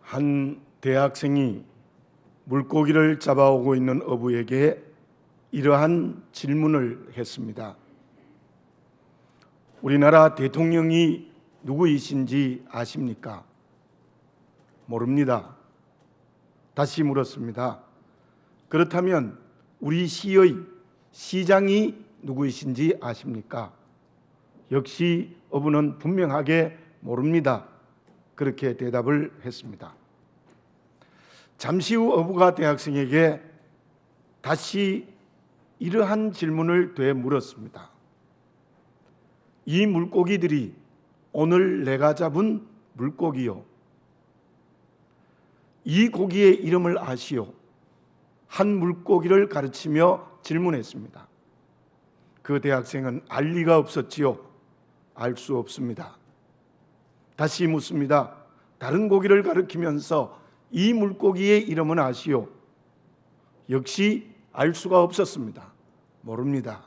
한 대학생이 물고기를 잡아오고 있는 어부에게 이러한 질문을 했습니다. 우리나라 대통령이 누구이신지 아십니까? 모릅니다. 다시 물었습니다. 그렇다면 우리 시의 시장이 누구이신지 아십니까? 역시 어부는 분명하게 모릅니다. 그렇게 대답을 했습니다. 잠시 후 어부가 대학생에게 다시 이러한 질문을 되물었습니다. 이 물고기들이 오늘 내가 잡은 물고기요, 이 고기의 이름을 아시오? 한 물고기를 가르치며 질문했습니다. 그 대학생은 알 리가 없었지요. 알 수 없습니다. 다시 묻습니다. 다른 고기를 가리키면서 이 물고기의 이름은 아시오? 역시 알 수가 없었습니다. 모릅니다.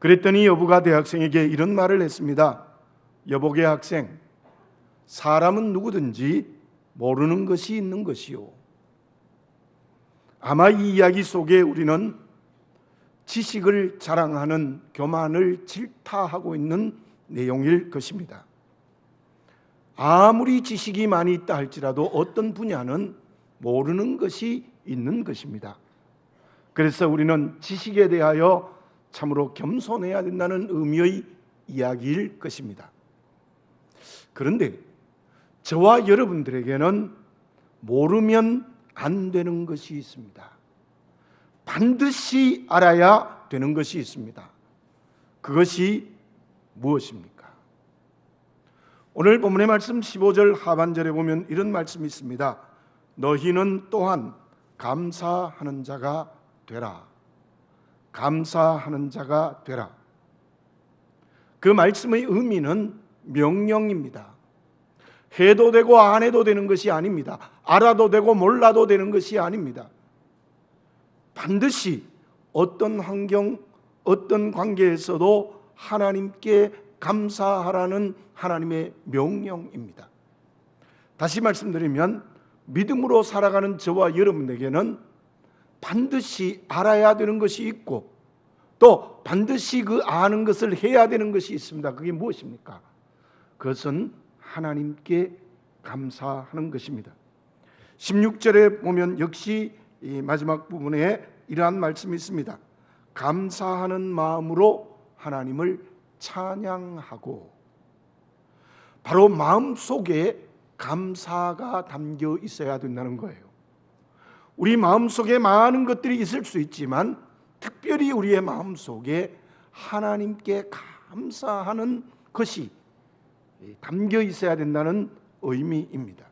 그랬더니 여부가 대학생에게 이런 말을 했습니다. 여보게 학생, 사람은 누구든지 모르는 것이 있는 것이요. 아마 이 이야기 속에 우리는 지식을 자랑하는 교만을 질타하고 있는 내용일 것입니다. 아무리 지식이 많이 있다 할지라도 어떤 분야는 모르는 것이 있는 것입니다. 그래서 우리는 지식에 대하여 참으로 겸손해야 된다는 의미의 이야기일 것입니다. 그런데 저와 여러분들에게는 모르면 안 되는 것이 있습니다. 반드시 알아야 되는 것이 있습니다. 그것이 무엇입니까? 오늘 본문의 말씀 15절 하반절에 보면 이런 말씀이 있습니다. 너희는 또한 감사하는 자가 되라. 감사하는 자가 되라. 그 말씀의 의미는 명령입니다. 해도 되고 안 해도 되는 것이 아닙니다. 알아도 되고 몰라도 되는 것이 아닙니다. 반드시 어떤 환경, 어떤 관계에서도 하나님께 감사하라는 하나님의 명령입니다. 다시 말씀드리면 믿음으로 살아가는 저와 여러분에게는 반드시 알아야 되는 것이 있고 또 반드시 그 아는 것을 해야 되는 것이 있습니다. 그게 무엇입니까? 그것은 하나님께 감사하는 것입니다. 16절에 보면 역시 이 마지막 부분에 이러한 말씀이 있습니다. 감사하는 마음으로 하나님을 찬양하고. 바로 마음속에 감사가 담겨 있어야 된다는 거예요. 우리 마음속에 많은 것들이 있을 수 있지만 특별히 우리의 마음속에 하나님께 감사하는 것이 담겨 있어야 된다는 의미입니다.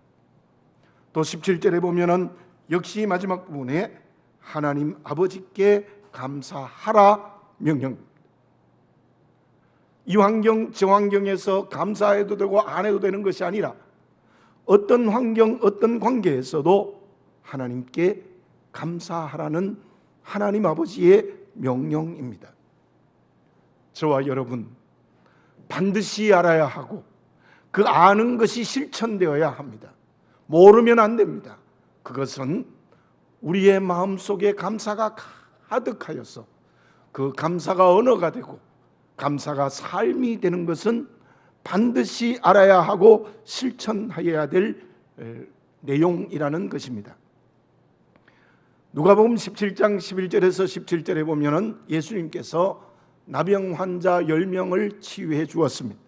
또 17절에 보면은 역시 마지막 부분에 하나님 아버지께 감사하라 명령입니다. 이 환경 저 환경에서 감사해도 되고 안 해도 되는 것이 아니라 어떤 환경 어떤 관계에서도 하나님께 감사하라는 하나님 아버지의 명령입니다. 저와 여러분 반드시 알아야 하고 그 아는 것이 실천되어야 합니다. 모르면 안 됩니다. 그것은 우리의 마음속에 감사가 가득하여서 그 감사가 언어가 되고 감사가 삶이 되는 것은 반드시 알아야 하고 실천해야 될 내용이라는 것입니다. 누가복음 17장 11절에서 17절에 보면은 예수님께서 나병 환자 10명을 치유해 주었습니다.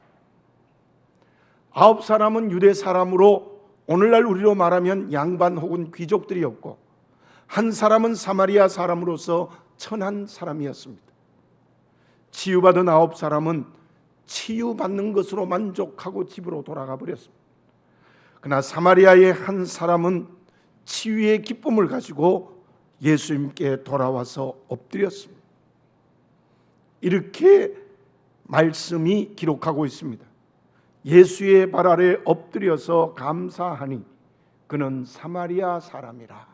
9사람은 유대 사람으로 오늘날 우리로 말하면 양반 혹은 귀족들이었고 한 사람은 사마리아 사람으로서 천한 사람이었습니다. 치유받은 9사람은 치유받는 것으로 만족하고 집으로 돌아가 버렸습니다. 그러나 사마리아의 한 사람은 치유의 기쁨을 가지고 예수님께 돌아와서 엎드렸습니다. 이렇게 말씀이 기록하고 있습니다. 예수의 발 아래 엎드려서 감사하니 그는 사마리아 사람이라.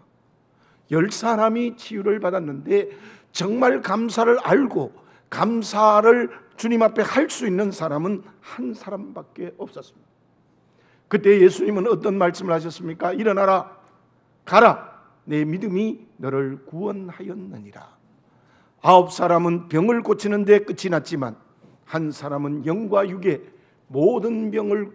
10사람이 치유를 받았는데 정말 감사를 알고 감사를 주님 앞에 할 수 있는 사람은 한 사람밖에 없었습니다. 그때 예수님은 어떤 말씀을 하셨습니까? 일어나라, 가라, 내 믿음이 너를 구원하였느니라. 9사람은 병을 고치는 데 끝이 났지만 한 사람은 영과 육의 모든 병을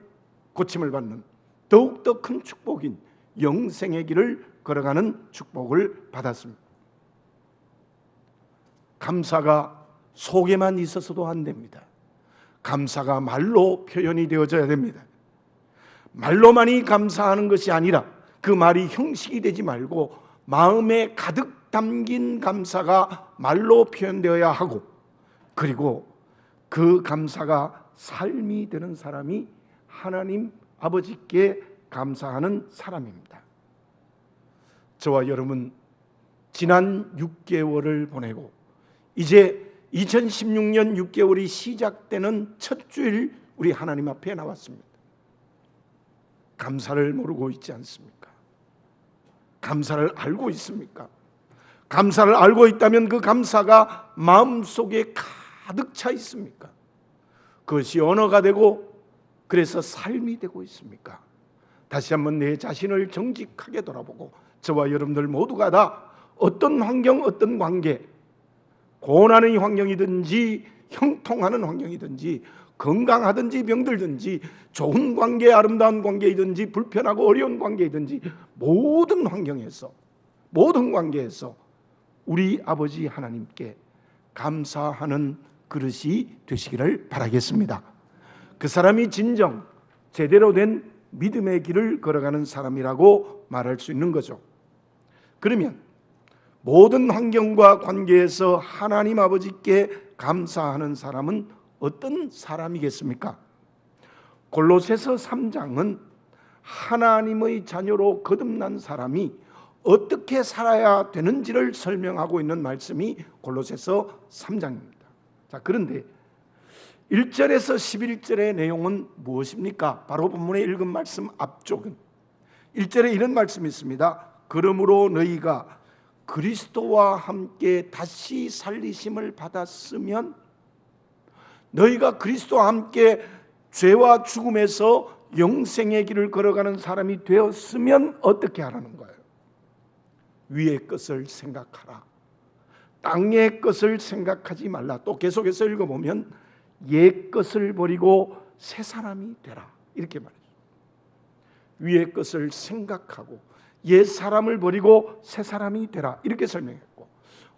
고침을 받는 더욱더 큰 축복인 영생의 길을 걸어가는 축복을 받았습니다. 감사가 속에만 있어서도 안 됩니다. 감사가 말로 표현이 되어져야 됩니다. 말로만이 감사하는 것이 아니라 그 말이 형식이 되지 말고 마음에 가득 담긴 감사가 말로 표현되어야 하고, 그리고 그 감사가 삶이 되는 사람이 하나님 아버지께 감사하는 사람입니다. 저와 여러분, 지난 6개월을 보내고 이제 2016년 6개월이 시작되는 첫 주일 우리 하나님 앞에 나왔습니다. 감사를 모르고 있지 않습니까? 감사를 알고 있습니까? 감사를 알고 있다면 그 감사가 마음속에 가득 차 있습니까? 그것이 언어가 되고 그래서 삶이 되고 있습니까? 다시 한번 내 자신을 정직하게 돌아보고 저와 여러분들 모두가 다 어떤 환경, 어떤 관계, 고난의 환경이든지 형통하는 환경이든지 건강하든지 병들든지 좋은 관계, 아름다운 관계이든지 불편하고 어려운 관계이든지 모든 환경에서, 모든 관계에서 우리 아버지 하나님께 감사하는 그릇이 되시기를 바라겠습니다. 그 사람이 진정 제대로 된 믿음의 길을 걸어가는 사람이라고 말할 수 있는 거죠. 그러면 모든 환경과 관계에서 하나님 아버지께 감사하는 사람은 어떤 사람이겠습니까? 골로새서 3장은 하나님의 자녀로 거듭난 사람이 어떻게 살아야 되는지를 설명하고 있는 말씀이 골로새서 3장입니다. 자, 그런데 1절에서 11절의 내용은 무엇입니까? 바로 본문에 읽은 말씀 앞쪽은 1절에 이런 말씀이 있습니다. 그러므로 너희가 그리스도와 함께 다시 살리심을 받았으면, 너희가 그리스도와 함께 죄와 죽음에서 영생의 길을 걸어가는 사람이 되었으면 어떻게 하라는 거예요? 위의 것을 생각하라. 땅의 것을 생각하지 말라. 또 계속해서 읽어보면 옛 것을 버리고 새 사람이 되라, 이렇게 말해요. 위의 것을 생각하고 옛 사람을 버리고 새 사람이 되라, 이렇게 설명했고,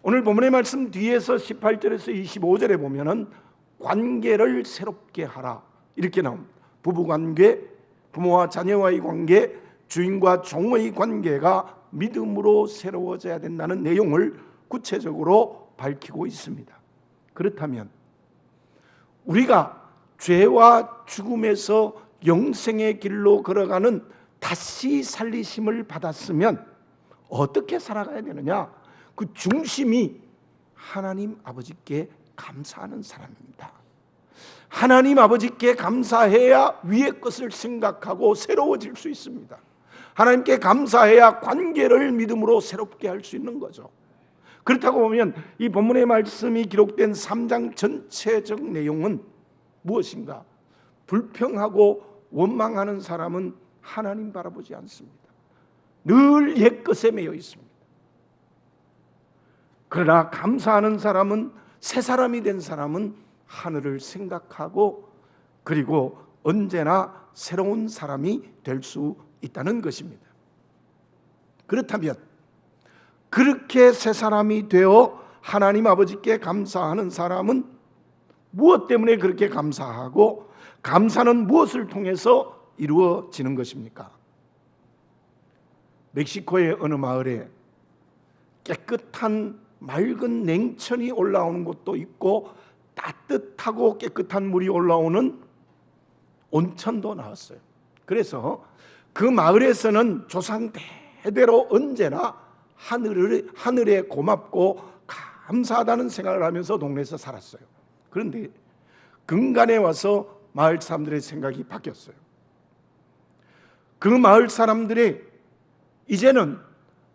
오늘 본문의 말씀 뒤에서 18절에서 25절에 보면은 관계를 새롭게 하라, 이렇게 나옵니다. 부부관계, 부모와 자녀와의 관계, 주인과 종의 관계가 믿음으로 새로워져야 된다는 내용을 구체적으로 밝히고 있습니다. 그렇다면 우리가 죄와 죽음에서 영생의 길로 걸어가는 다시 살리심을 받았으면 어떻게 살아가야 되느냐? 그 중심이 하나님 아버지께 감사하는 사람입니다. 하나님 아버지께 감사해야 위의 것을 생각하고 새로워질 수 있습니다. 하나님께 감사해야 관계를 믿음으로 새롭게 할 수 있는 거죠. 그렇다고 보면 이 본문의 말씀이 기록된 3장 전체적 내용은 무엇인가? 불평하고 원망하는 사람은 하나님 바라보지 않습니다. 늘 옛것에 매여 있습니다. 그러나 감사하는 사람은, 새 사람이 된 사람은 하늘을 생각하고 그리고 언제나 새로운 사람이 될 수 있다는 것입니다. 그렇다면 그렇게 새 사람이 되어 하나님 아버지께 감사하는 사람은 무엇 때문에 그렇게 감사하고, 감사는 무엇을 통해서 이루어지는 것입니까? 멕시코의 어느 마을에 깨끗한 맑은 냉천이 올라오는 곳도 있고 따뜻하고 깨끗한 물이 올라오는 온천도 나왔어요. 그래서 그 마을에서는 조상 대대로 언제나 하늘에 고맙고 감사하다는 생각을 하면서 동네에서 살았어요. 그런데 근간에 와서 마을 사람들의 생각이 바뀌었어요. 그 마을 사람들이 이제는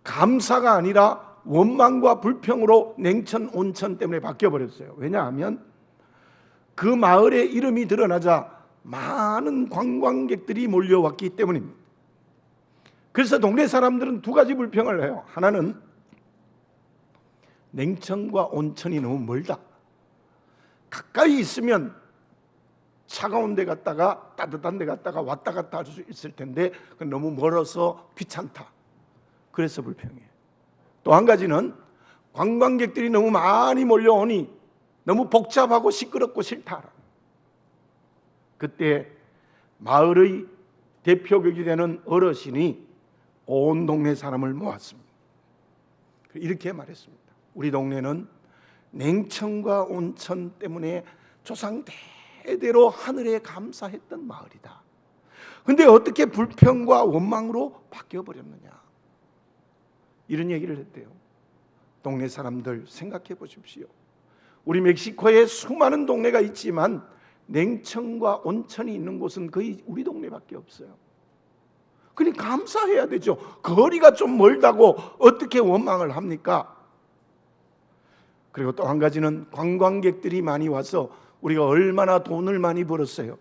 감사가 아니라 원망과 불평으로 냉천, 온천 때문에 바뀌어버렸어요. 왜냐하면 그 마을의 이름이 드러나자 많은 관광객들이 몰려왔기 때문입니다. 그래서 동네 사람들은 두 가지 불평을 해요. 하나는 냉천과 온천이 너무 멀다. 가까이 있으면 차가운 데 갔다가 따뜻한 데 갔다가 왔다 갔다 할 수 있을 텐데 너무 멀어서 귀찮다. 그래서 불평해요. 또 한 가지는 관광객들이 너무 많이 몰려오니 너무 복잡하고 시끄럽고 싫다. 그때 마을의 대표격이 되는 어르신이 온 동네 사람을 모았습니다. 이렇게 말했습니다. 우리 동네는 냉천과 온천 때문에 조상 대대로 하늘에 감사했던 마을이다. 근데 어떻게 불평과 원망으로 바뀌어버렸느냐, 이런 얘기를 했대요. 동네 사람들 생각해 보십시오. 우리 멕시코에 수많은 동네가 있지만 냉천과 온천이 있는 곳은 거의 우리 동네밖에 없어요. 그러니까 감사해야 되죠. 거리가 좀 멀다고 어떻게 원망을 합니까? 그리고 또 한 가지는 관광객들이 많이 와서 우리가 얼마나 돈을 많이 벌었어요.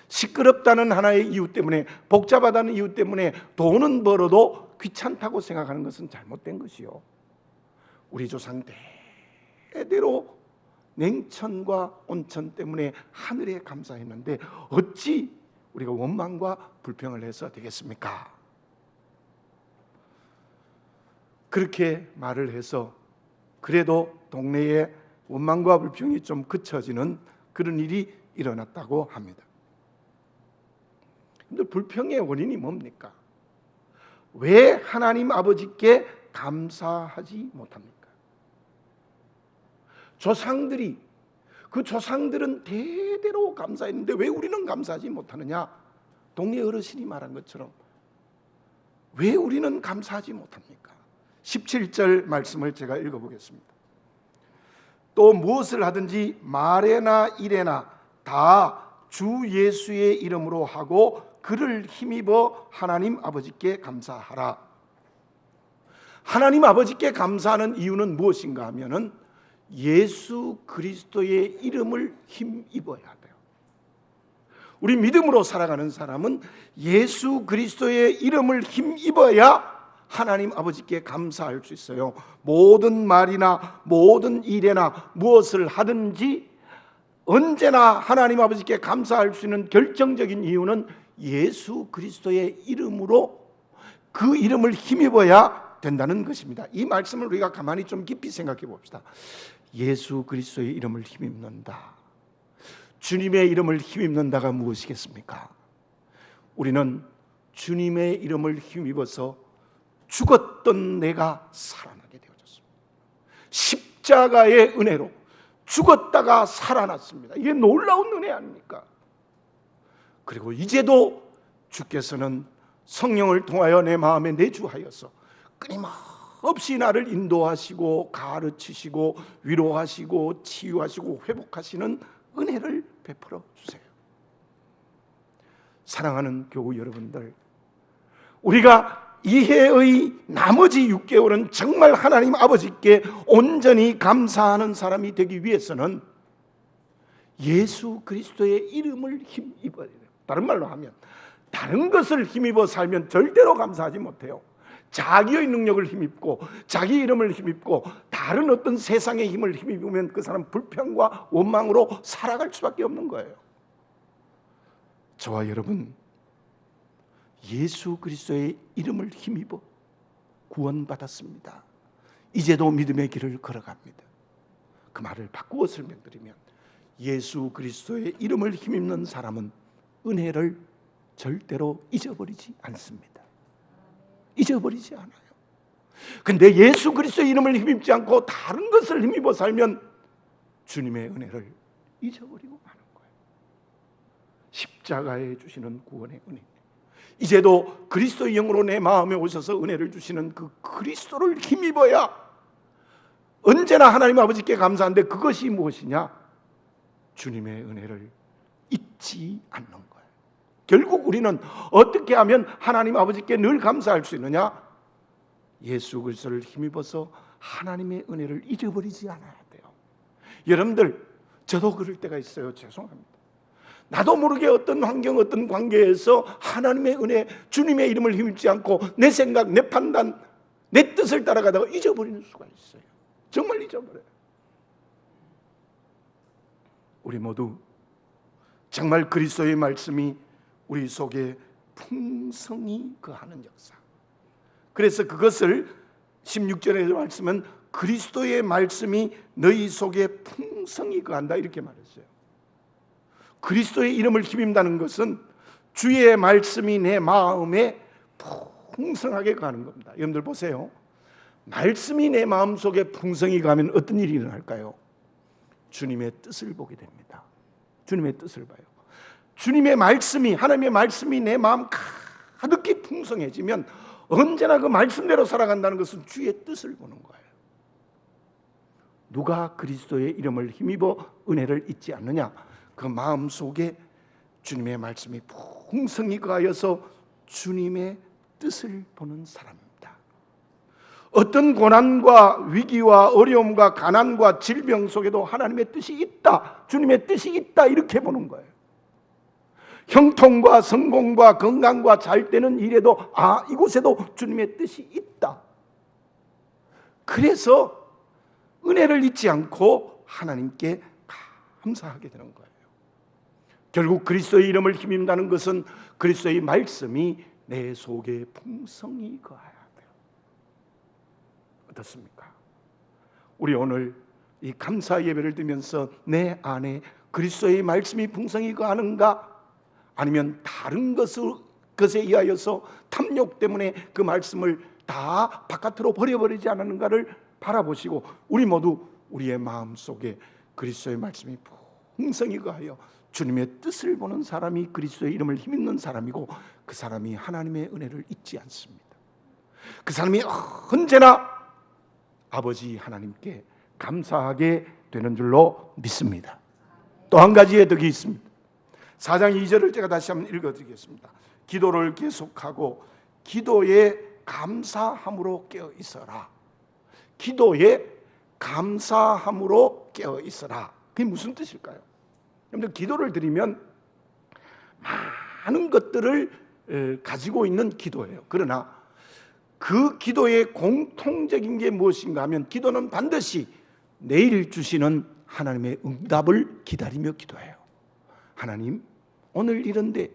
시끄럽다는 하나의 이유 때문에, 복잡하다는 이유 때문에 돈은 벌어도 귀찮다고 생각하는 것은 잘못된 것이요. 우리 조상 대대로 냉천과 온천 때문에 하늘에 감사했는데 어찌 우리가 원망과 불평을 해서 되겠습니까? 그렇게 말을 해서 그래도 동네에 원망과 불평이 좀 그쳐지는 그런 일이 일어났다고 합니다. 근데 불평의 원인이 뭡니까? 왜 하나님 아버지께 감사하지 못합니까? 그 조상들은 대대로 감사했는데 왜 우리는 감사하지 못하느냐? 동네 어르신이 말한 것처럼 왜 우리는 감사하지 못합니까? 17절 말씀을 제가 읽어보겠습니다. 또 무엇을 하든지 말에나 일에나 다 주 예수의 이름으로 하고 그를 힘입어 하나님 아버지께 감사하라. 하나님 아버지께 감사하는 이유는 무엇인가 하면은 예수 그리스도의 이름을 힘입어야 돼요. 우리 믿음으로 살아가는 사람은 예수 그리스도의 이름을 힘입어야 하나님 아버지께 감사할 수 있어요. 모든 말이나 모든 일에나 무엇을 하든지 언제나 하나님 아버지께 감사할 수 있는 결정적인 이유는 예수 그리스도의 이름으로, 그 이름을 힘입어야 된다는 것입니다. 이 말씀을 우리가 가만히 좀 깊이 생각해 봅시다. 예수 그리스도의 이름을 힘입는다. 주님의 이름을 힘입는다가 무엇이겠습니까? 우리는 주님의 이름을 힘입어서 죽었던 내가 살아나게 되어졌습니다. 십자가의 은혜로 죽었다가 살아났습니다. 이게 놀라운 은혜 아닙니까? 그리고 이제도 주께서는 성령을 통하여 내 마음에 내주하여서 끊임없이 나를 인도하시고 가르치시고 위로하시고 치유하시고 회복하시는 은혜를 베풀어 주세요. 사랑하는 교우 여러분들, 우리가 이 해의 나머지 6개월은 정말 하나님 아버지께 온전히 감사하는 사람이 되기 위해서는 예수 그리스도의 이름을 힘입어야 돼요. 다른 말로 하면 다른 것을 힘입어 살면 절대로 감사하지 못해요. 자기의 능력을 힘입고 자기 이름을 힘입고 다른 어떤 세상의 힘을 힘입으면 그 사람 불평과 원망으로 살아갈 수밖에 없는 거예요. 저와 여러분, 예수 그리스도의 이름을 힘입어 구원받았습니다. 이제도 믿음의 길을 걸어갑니다. 그 말을 바꾸어 설명드리면 예수 그리스도의 이름을 힘입는 사람은 은혜를 절대로 잊어버리지 않습니다. 잊어버리지 않아요. 근데 예수 그리스도의 이름을 힘입지 않고 다른 것을 힘입어 살면 주님의 은혜를 잊어버리고 마는 거예요. 십자가에 주시는 구원의 은혜, 이제도 그리스도의 영으로 내 마음에 오셔서 은혜를 주시는 그 그리스도를 힘입어야 언제나 하나님 아버지께 감사한데, 그것이 무엇이냐? 주님의 은혜를 잊지 않는 거예요. 결국 우리는 어떻게 하면 하나님 아버지께 늘 감사할 수 있느냐? 예수 그리스도를 힘입어서 하나님의 은혜를 잊어버리지 않아야 돼요. 여러분들, 저도 그럴 때가 있어요. 죄송합니다. 나도 모르게 어떤 환경, 어떤 관계에서 하나님의 은혜, 주님의 이름을 힘입지 않고 내 생각, 내 판단, 내 뜻을 따라가다가 잊어버리는 수가 있어요. 정말 잊어버려요. 우리 모두 정말 그리스도의 말씀이 우리 속에 풍성히 거하는 역사. 그래서 그것을 16절의 말씀은 그리스도의 말씀이 너희 속에 풍성히 거한다 이렇게 말했어요. 그리스도의 이름을 힘입다는 것은 주의 말씀이 내 마음에 풍성하게 거하는 겁니다. 여러분들 보세요. 말씀이 내 마음속에 풍성히 가면 어떤 일이 일어날까요? 주님의 뜻을 보게 됩니다. 주님의 뜻을 봐요. 주님의 말씀이, 하나님의 말씀이 내 마음 가득히 풍성해지면 언제나 그 말씀대로 살아간다는 것은 주의 뜻을 보는 거예요. 누가 그리스도의 이름을 힘입어 은혜를 잊지 않느냐? 그 마음 속에 주님의 말씀이 풍성히 거하여서 주님의 뜻을 보는 사람입니다. 어떤 고난과 위기와 어려움과 가난과 질병 속에도 하나님의 뜻이 있다, 주님의 뜻이 있다 이렇게 보는 거예요. 형통과 성공과 건강과 잘 되는 일에도 이곳에도 주님의 뜻이 있다. 그래서 은혜를 잊지 않고 하나님께 감사하게 되는 거예요. 결국 그리스도의 이름을 힘입다는 것은 그리스도의 말씀이 내 속에 풍성히 거해야 돼요. 어떻습니까? 우리 오늘 이 감사 예배를 드리면서 내 안에 그리스도의 말씀이 풍성히 거하는가? 아니면 다른 것에 의하여서 탐욕 때문에 그 말씀을 다 바깥으로 버려버리지 않았는가를 바라보시고 우리 모두 우리의 마음속에 그리스도의 말씀이 풍성히 거하여 주님의 뜻을 보는 사람이 그리스도의 이름을 힘입는 사람이고 그 사람이 하나님의 은혜를 잊지 않습니다. 그 사람이 언제나 아버지 하나님께 감사하게 되는 줄로 믿습니다. 또 한 가지의 덕이 있습니다. 4장 2절을 제가 다시 한번 읽어드리겠습니다. 기도를 계속하고 기도에 감사함으로 깨어 있어라. 기도에 감사함으로 깨어 있어라. 그게 무슨 뜻일까요? 여러분들 기도를 드리면 많은 것들을 가지고 있는 기도예요. 그러나 그 기도의 공통적인 게 무엇인가 하면 기도는 반드시 내일 주시는 하나님의 응답을 기다리며 기도해요. 하나님, 오늘 이런데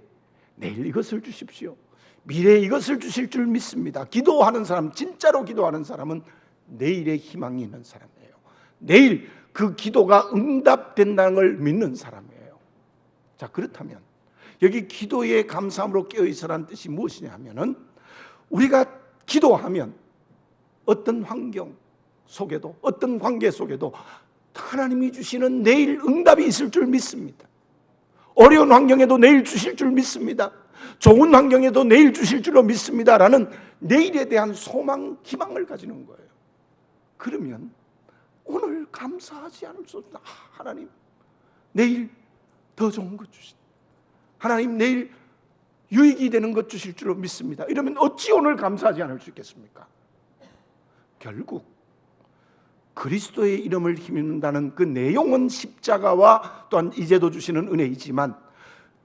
내일 이것을 주십시오. 미래에 이것을 주실 줄 믿습니다. 기도하는 사람, 진짜로 기도하는 사람은 내일의 희망이 있는 사람이에요. 내일 그 기도가 응답된다는 걸 믿는 사람이에요. 자, 그렇다면 여기 기도에 감사함으로 깨어있으라는 뜻이 무엇이냐 하면은 우리가 기도하면 어떤 환경 속에도 어떤 관계 속에도 하나님이 주시는 내일 응답이 있을 줄 믿습니다. 어려운 환경에도 내일 주실 줄 믿습니다. 좋은 환경에도 내일 주실 줄로 믿습니다 라는 내일에 대한 소망, 희망을 가지는 거예요. 그러면 오늘 감사하지 않을 수 없다. 하나님, 내일 더 좋은 것 주신다. 하나님, 내일 유익이 되는 것 주실 줄로 믿습니다. 이러면 어찌 오늘 감사하지 않을 수 있겠습니까? 결국 그리스도의 이름을 힘입는다는 그 내용은 십자가와 또한 이제도 주시는 은혜이지만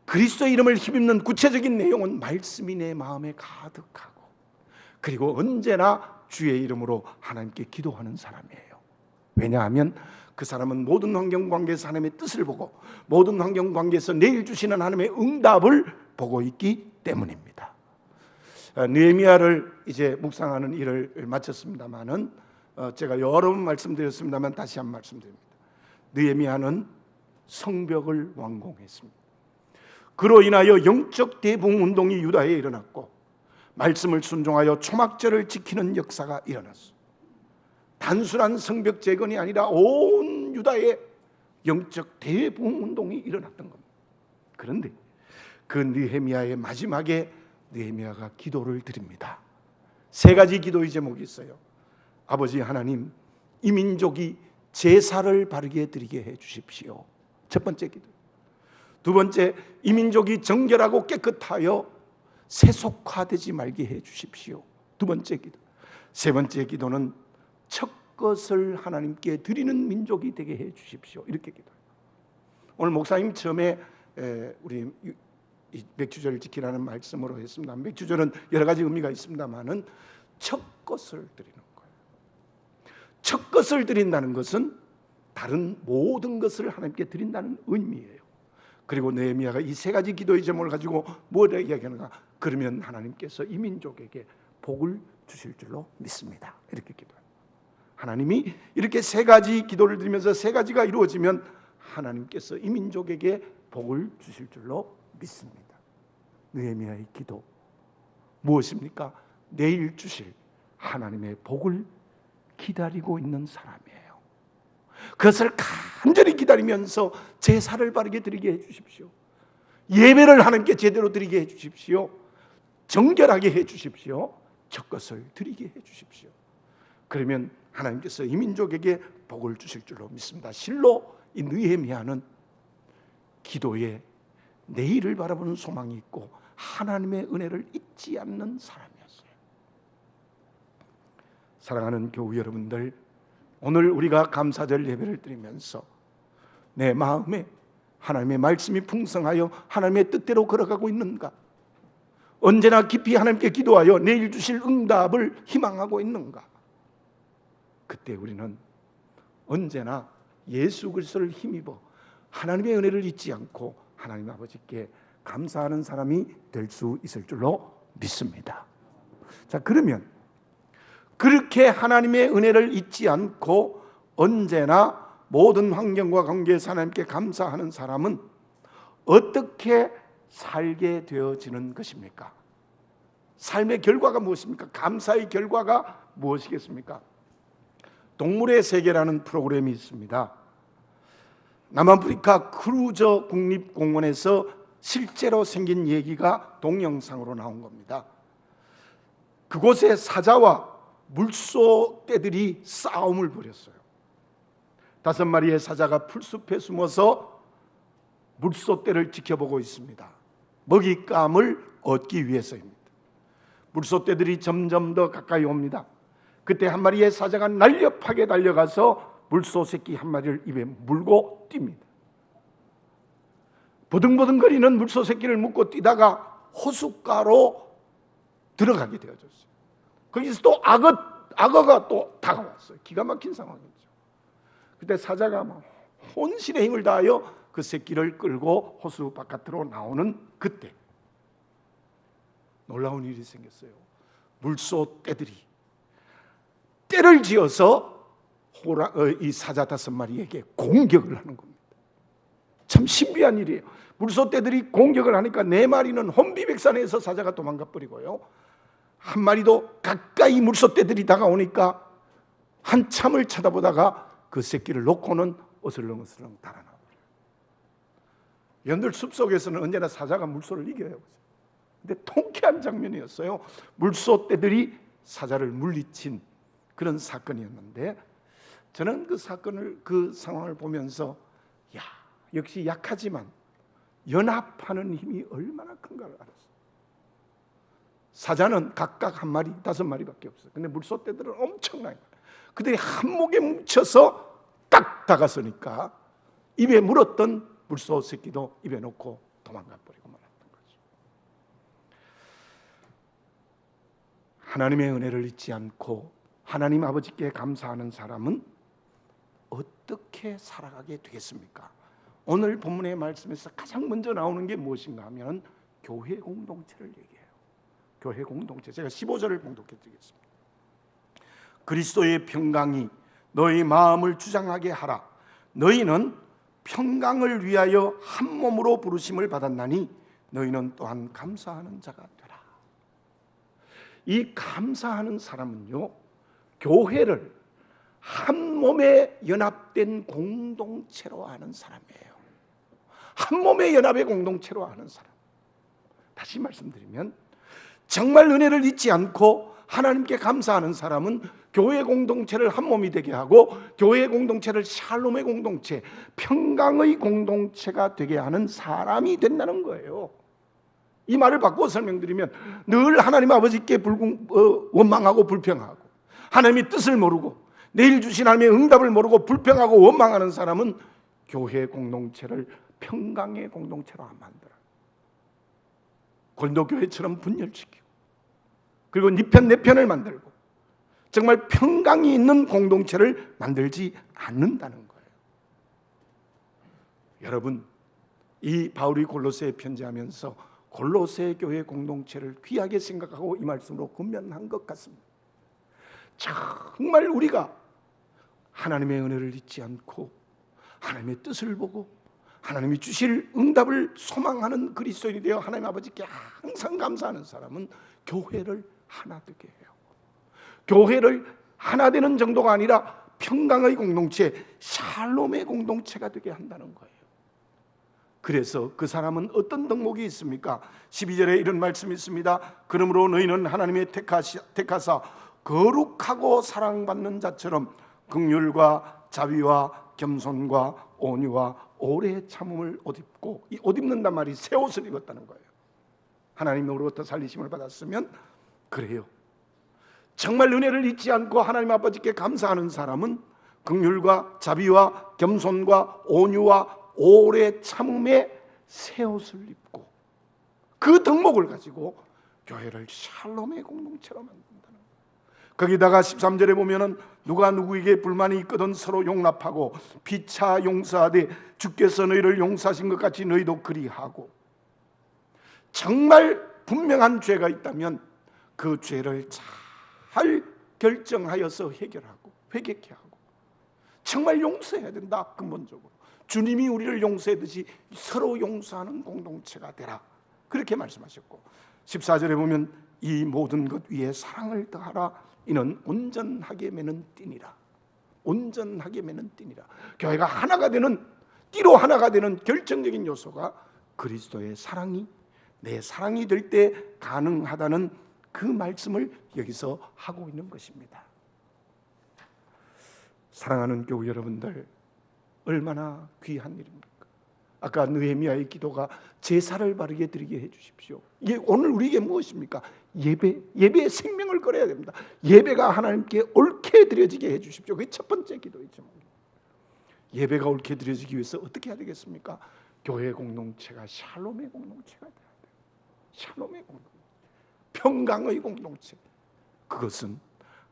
그리스도의 이름을 힘입는 구체적인 내용은 말씀이 내 마음에 가득하고 그리고 언제나 주의 이름으로 하나님께 기도하는 사람이에요. 왜냐하면 그 사람은 모든 환경 관계에서 하나님의 뜻을 보고 모든 환경 관계에서 내일 주시는 하나님의 응답을 보고 있기 때문입니다. 느헤미야를 이제 묵상하는 일을 마쳤습니다만은 제가 여러 번 말씀드렸습니다만 다시 한 번 말씀드립니다. 느헤미야는 성벽을 완공했습니다. 그로 인하여 영적 대붕 운동이 유다에 일어났고 말씀을 순종하여 초막절을 지키는 역사가 일어났습니다. 단순한 성벽 재건이 아니라 온 유다에 영적 대붕 운동이 일어났던 겁니다. 그런데 그 느헤미야의 마지막에 느헤미야가 기도를 드립니다. 세 가지 기도의 제목이 있어요. 아버지 하나님, 이 민족이 제사를 바르게 드리게 해 주십시오. 첫 번째 기도. 두 번째, 이 민족이 정결하고 깨끗하여 세속화되지 말게 해 주십시오. 두 번째 기도. 세 번째 기도는 첫 것을 하나님께 드리는 민족이 되게 해 주십시오. 이렇게 기도해요. 오늘 목사님 처음에 우리 이 맥주절을 지키라는 말씀으로 했습니다. 맥주절은 여러 가지 의미가 있습니다만은 첫 것을 드리는 거예요. 첫 것을 드린다는 것은 다른 모든 것을 하나님께 드린다는 의미예요. 그리고 느헤미야가 이 세 가지 기도의 제목을 가지고 뭐라 이야기하는가? 그러면 하나님께서 이 민족에게 복을 주실 줄로 믿습니다. 이렇게 기도해요. 하나님이 이렇게 세 가지 기도를 드리면서 세 가지가 이루어지면 하나님께서 이 민족에게 복을 주실 줄로 믿습니다. 느헤미야의 기도 무엇입니까? 내일 주실 하나님의 복을 기다리고 있는 사람이에요. 그것을 간절히 기다리면서 제사를 바르게 드리게 해주십시오. 예배를 하나님께 제대로 드리게 해주십시오. 정결하게 해주십시오. 첫 것을 드리게 해주십시오. 그러면 하나님께서 이 민족에게 복을 주실 줄로 믿습니다. 실로 이 느헤미야는 기도에 내일을 바라보는 소망이 있고 하나님의 은혜를 잊지 않는 사람이었어요. 사랑하는 교우 여러분들, 오늘 우리가 감사절 예배를 드리면서 내 마음에 하나님의 말씀이 풍성하여 하나님의 뜻대로 걸어가고 있는가? 언제나 깊이 하나님께 기도하여 내일 주실 응답을 희망하고 있는가? 그때 우리는 언제나 예수 그리스도를 힘입어 하나님의 은혜를 잊지 않고 하나님 아버지께 감사하는 사람이 될 수 있을 줄로 믿습니다. 자, 그러면 그렇게 하나님의 은혜를 잊지 않고 언제나 모든 환경과 관계에서 하나님께 감사하는 사람은 어떻게 살게 되어지는 것입니까? 삶의 결과가 무엇입니까? 감사의 결과가 무엇이겠습니까? 동물의 세계라는 프로그램이 있습니다. 남아프리카 크루저 국립공원에서 실제로 생긴 얘기가 동영상으로 나온 겁니다. 그곳에 사자와 물소 떼들이 싸움을 벌였어요. 5마리의 사자가 풀숲에 숨어서 물소 떼를 지켜보고 있습니다. 먹잇감을 얻기 위해서입니다. 물소 떼들이 점점 더 가까이 옵니다. 그때 한 마리의 사자가 날렵하게 달려가서 물소 새끼 한 마리를 입에 물고 뜁니다. 보등보등거리는 물소 새끼를 묶고 뛰다가 호숫가로 들어가게 되어졌어요. 거기서 또 악어가 또 다가왔어요. 기가 막힌 상황이죠. 그때 사자가 막 혼신의 힘을 다하여 그 새끼를 끌고 호수 바깥으로 나오는 그때 놀라운 일이 생겼어요. 물소 떼들이 떼를 지어서 이 사자 5마리에게 공격을 하는 겁니다. 참 신비한 일이에요. 물소 떼들이 공격을 하니까 4마리는 혼비백산해서 사자가 도망가 버리고요, 한 마리도 가까이 물소 떼들이 다가오니까 한참을 쳐다보다가 그 새끼를 놓고는 어슬렁어슬렁 달아나버려요. 여러분들 숲속에서는 언제나 사자가 물소를 이겨요. 근데 통쾌한 장면이었어요. 물소 떼들이 사자를 물리친 그런 사건이었는데, 저는 그 상황을 보면서 야, 역시 약하지만 연합하는 힘이 얼마나 큰가를 알았어요. 사자는 각각 1마리, 5마리밖에 없어요. 근데 물소 떼들은 엄청나요. 그들이 한목에 뭉쳐서 딱 다가서니까 입에 물었던 물소 새끼도 입에 넣고 도망가 버리고 말았던 거죠. 하나님의 은혜를 잊지 않고 하나님 아버지께 감사하는 사람은 어떻게 살아가게 되겠습니까? 오늘 본문의 말씀에서 가장 먼저 나오는 게 무엇인가 하면 교회 공동체를 얘기해요. 교회 공동체. 제가 15절을 봉독해 드리겠습니다. 그리스도의 평강이 너희 마음을 주장하게 하라. 너희는 평강을 위하여 한 몸으로 부르심을 받았나니 너희는 또한 감사하는 자가 되라. 이 감사하는 사람은요, 교회를 한 몸에 연합된 공동체로 하는 사람이에요. 한 몸의 연합의 공동체로 하는 사람. 다시 말씀드리면 정말 은혜를 잊지 않고 하나님께 감사하는 사람은 교회 공동체를 한 몸이 되게 하고 교회 공동체를 샬롬의 공동체, 평강의 공동체가 되게 하는 사람이 된다는 거예요. 이 말을 바꾸어 설명드리면 늘 하나님 아버지께 원망하고 불평하고 하나님의 뜻을 모르고 내일 주신 하나님의 응답을 모르고 불평하고 원망하는 사람은 교회 공동체를 평강의 공동체로 만들어. 고린도 교회처럼 분열시키고, 그리고 네 편 내 편을 만들고, 정말 평강이 있는 공동체를 만들지 않는다는 거예요. 여러분, 이 바울이 골로새에 편지하면서 골로새 교회 공동체를 귀하게 생각하고 이 말씀으로 권면한 것 같습니다. 정말 우리가 하나님의 은혜를 잊지 않고 하나님의 뜻을 보고 하나님이 주실 응답을 소망하는 그리스도인이 되어 하나님 아버지께 항상 감사하는 사람은 교회를 하나 되게 해요. 교회를 하나 되는 정도가 아니라 평강의 공동체, 샬롬의 공동체가 되게 한다는 거예요. 그래서 그 사람은 어떤 덕목이 있습니까? 12절에 이런 말씀이 있습니다. 그러므로 너희는 하나님의 택하사 거룩하고 사랑받는 자처럼 긍휼과 자비와 겸손과 온유와 오래 참음을 옷 입고, 이 옷 입는단 말이 새 옷을 입었다는 거예요. 하나님으로부터 살리심을 받았으면 그래요. 정말 은혜를 잊지 않고 하나님 아버지께 감사하는 사람은 긍휼과 자비와 겸손과 온유와 오래 참음의 새 옷을 입고 그 덕목을 가지고 교회를 샬롬의 공동체로 만든다는 거예요. 거기다가 13절에 보면은 누가 누구에게 불만이 있거든 서로 용납하고 피차 용서하되 주께서 너희를 용서하신 것 같이 너희도 그리하고, 정말 분명한 죄가 있다면 그 죄를 잘 결정하여서 해결하고 회개케 하고, 정말 용서해야 된다. 근본적으로 주님이 우리를 용서하듯이 서로 용서하는 공동체가 되라, 그렇게 말씀하셨고, 14절에 보면 이 모든 것 위에 사랑을 더하라. 이는 온전하게 매는 띠니라. 온전하게 매는 띠니라. 교회가 하나가 되는, 띠로 하나가 되는 결정적인 요소가 그리스도의 사랑이 내 사랑이 될 때 가능하다는 그 말씀을 여기서 하고 있는 것입니다. 사랑하는 교우 여러분들, 얼마나 귀한 일입니까? 아까 느헤미야의 기도가 제사를 바르게 드리게 해주십시오. 이게 오늘 우리에게 무엇입니까? 예배의 생명을 걸어야 됩니다. 예배가 하나님께 옳게 드려지게 해주십시오. 그게 첫 번째 기도의 제목입니다. 예배가 옳게 드려지기 위해서 어떻게 해야 되겠습니까? 교회 공동체가 샬롬의 공동체가 돼야 돼요. 샬롬의 공동체, 평강의 공동체. 그것은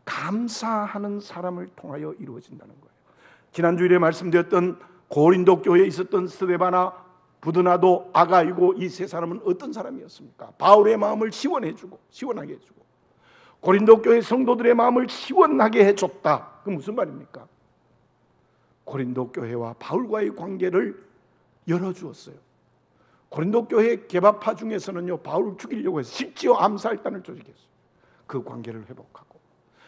감사하는 사람을 통하여 이루어진다는 거예요. 지난주일에 말씀드렸던 고린도 교회에 있었던 스데바나, 부드나도, 아가이고, 이 세 사람은 어떤 사람이었습니까? 바울의 마음을 시원하게 해주고 고린도 교회 성도들의 마음을 시원하게 해줬다. 그 무슨 말입니까? 고린도 교회와 바울과의 관계를 열어주었어요. 고린도 교회 개바파 중에서는요, 바울을 죽이려고 해서 심지어 암살단을 조직했어요. 그 관계를 회복하고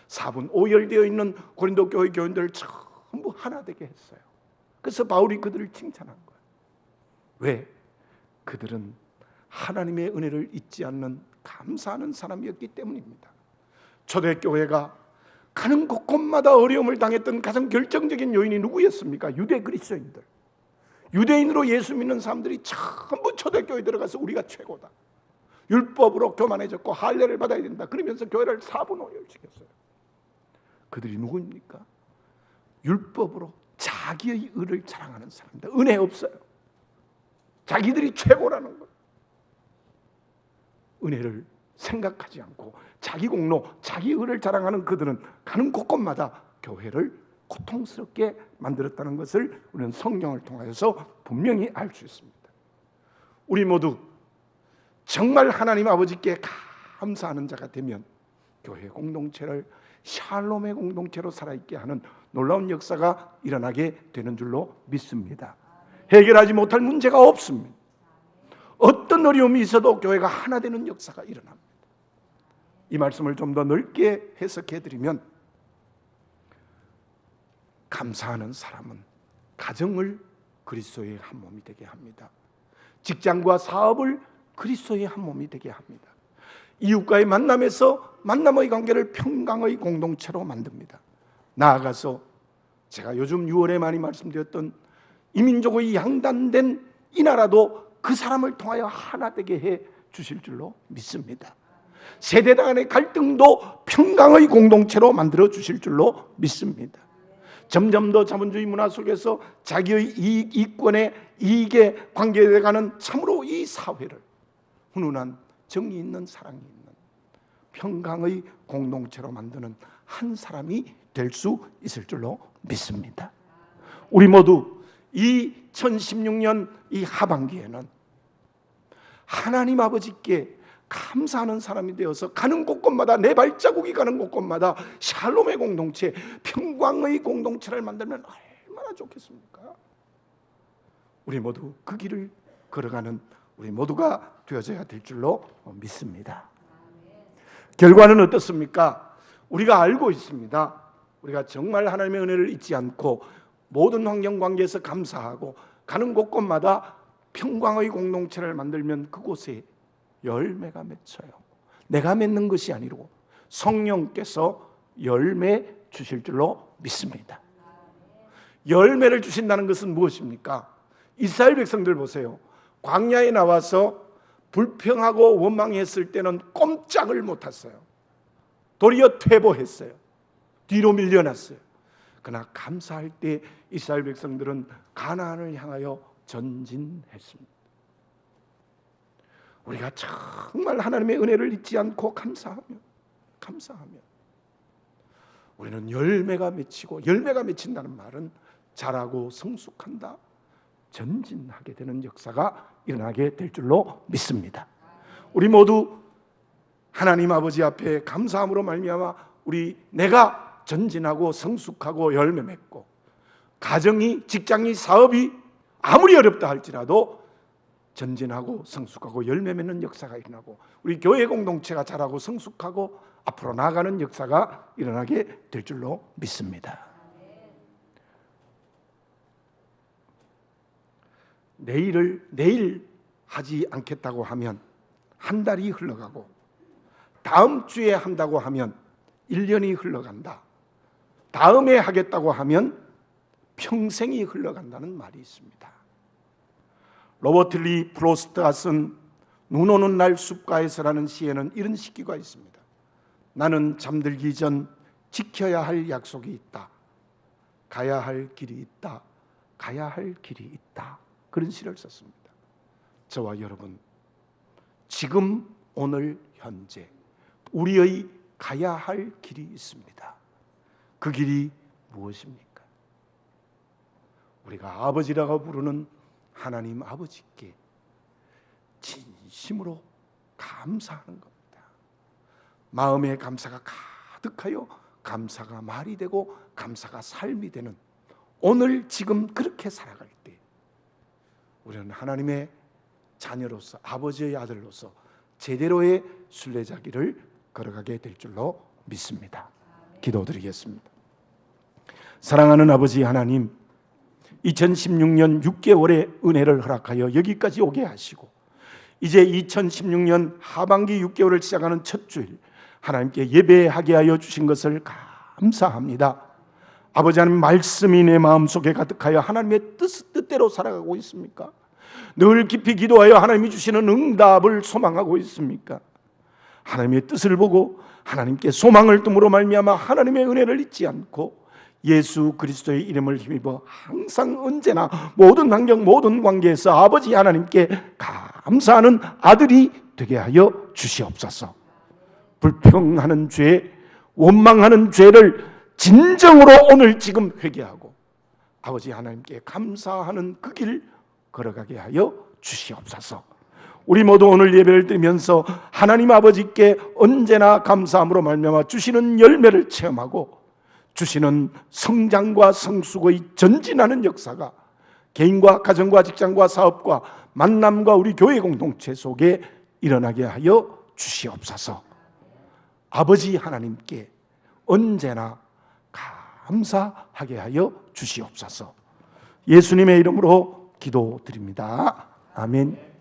4분 5열되어 있는 고린도 교회 교인들을 전부 하나 되게 했어요. 그래서 바울이 그들을 칭찬한 거예요. 왜? 그들은 하나님의 은혜를 잊지 않는 감사하는 사람이었기 때문입니다. 초대교회가 가는 곳곳마다 어려움을 당했던 가장 결정적인 요인이 누구였습니까? 유대 그리스도인들. 유대인으로 예수 믿는 사람들이 전부 초대교회 들어가서 우리가 최고다, 율법으로 교만해졌고 할례를 받아야 된다, 그러면서 교회를 4분 5열시켰어요. 그들이 누구입니까? 율법으로 자기의 의를 자랑하는 사람들. 은혜 없어요. 자기들이 최고라는 것. 은혜를 생각하지 않고 자기 공로, 자기 의를 자랑하는 그들은 가는 곳곳마다 교회를 고통스럽게 만들었다는 것을 우리는 성경을 통해서 분명히 알 수 있습니다. 우리 모두 정말 하나님 아버지께 감사하는 자가 되면 교회 공동체를 샬롬의 공동체로 살아있게 하는 놀라운 역사가 일어나게 되는 줄로 믿습니다. 해결하지 못할 문제가 없습니다. 어떤 어려움이 있어도 교회가 하나 되는 역사가 일어납니다. 이 말씀을 좀 더 넓게 해석해 드리면, 감사하는 사람은 가정을 그리스도의 한 몸이 되게 합니다. 직장과 사업을 그리스도의 한 몸이 되게 합니다. 이웃과의 만남에서 만남의 관계를 평강의 공동체로 만듭니다. 나아가서 제가 요즘 6월에 많이 말씀드렸던 이민족의 양단된 이 나라도 그 사람을 통하여 하나 되게 해 주실 줄로 믿습니다. 세대 간의 갈등도 평강의 공동체로 만들어 주실 줄로 믿습니다. 점점 더 자본주의 문화 속에서 자기의 이권의 이익에 관계되어가는 참으로 이 사회를 훈훈한 정의 있는 사랑이 있는 평강의 공동체로 만드는 한 사람이 될 수 있을 줄로 믿습니다. 우리 모두 2016년 이 하반기에는 하나님 아버지께 감사하는 사람이 되어서 가는 곳곳마다, 내 발자국이 가는 곳곳마다 샬롬의 공동체, 평강의 공동체를 만들면 얼마나 좋겠습니까? 우리 모두 그 길을 걸어가는 우리 모두가 되어져야 될 줄로 믿습니다. 결과는 어떻습니까? 우리가 알고 있습니다. 우리가 정말 하나님의 은혜를 잊지 않고 모든 환경 관계에서 감사하고 가는 곳곳마다 평강의 공동체를 만들면 그곳에 열매가 맺혀요. 내가 맺는 것이 아니고 성령께서 열매 주실 줄로 믿습니다. 열매를 주신다는 것은 무엇입니까? 이스라엘 백성들 보세요. 광야에 나와서 불평하고 원망했을 때는 꼼짝을 못했어요. 도리어 퇴보했어요. 뒤로 밀려났어요. 그러나 감사할 때 이스라엘 백성들은 가나안을 향하여 전진했습니다. 우리가 정말 하나님의 은혜를 잊지 않고 감사하면 우리는 열매가 맺히고, 열매가 맺힌다는 말은 자라고 성숙한다, 전진하게 되는 역사가 일어나게 될 줄로 믿습니다. 우리 모두 하나님 아버지 앞에 감사함으로 말미암아 내가 전진하고 성숙하고 열매 맺고, 가정이, 직장이, 사업이 아무리 어렵다 할지라도 전진하고 성숙하고 열매 맺는 역사가 일어나고, 우리 교회 공동체가 자라고 성숙하고 앞으로 나아가는 역사가 일어나게 될 줄로 믿습니다. 내일 하지 않겠다고 하면 한 달이 흘러가고, 다음 주에 한다고 하면 1년이 흘러간다. 다음에 하겠다고 하면 평생이 흘러간다는 말이 있습니다. 로버트 리 프로스트가 쓴 눈 오는 날 숲가에서라는 시에는 이런 시기가 있습니다. 나는 잠들기 전 지켜야 할 약속이 있다. 가야 할 길이 있다. 가야 할 길이 있다. 그런 시를 썼습니다. 저와 여러분, 지금 오늘 현재 우리의 가야 할 길이 있습니다. 그 길이 무엇입니까? 우리가 아버지라고 부르는 하나님 아버지께 진심으로 감사하는 겁니다. 마음에 감사가 가득하여 감사가 말이 되고 감사가 삶이 되는 오늘 지금 그렇게 살아갈 때 우리는 하나님의 자녀로서, 아버지의 아들로서 제대로의 순례자길을 걸어가게 될 줄로 믿습니다. 기도드리겠습니다. 사랑하는 아버지 하나님, 2016년 6개월의 은혜를 허락하여 여기까지 오게 하시고, 이제 2016년 하반기 6개월을 시작하는 첫 주일 하나님께 예배하게 하여 주신 것을 감사합니다. 아버지 하나님, 말씀이 내 마음속에 가득하여 하나님의 뜻대로 살아가고 있습니까? 늘 깊이 기도하여 하나님이 주시는 응답을 소망하고 있습니까? 하나님의 뜻을 보고 하나님께 소망을 둠으로 말미암아 하나님의 은혜를 잊지 않고 예수 그리스도의 이름을 힘입어 항상 언제나 모든 환경 모든 관계에서 아버지 하나님께 감사하는 아들이 되게 하여 주시옵소서. 불평하는 죄, 원망하는 죄를 진정으로 오늘 지금 회개하고 아버지 하나님께 감사하는 그 길 걸어가게 하여 주시옵소서. 우리 모두 오늘 예배를 드리면서 하나님 아버지께 언제나 감사함으로 말미암아 주시는 열매를 체험하고 주시는 성장과 성숙의 전진하는 역사가 개인과 가정과 직장과 사업과 만남과 우리 교회 공동체 속에 일어나게 하여 주시옵소서. 아버지 하나님께 언제나 감사하게 하여 주시옵소서. 예수님의 이름으로 기도드립니다. 아멘.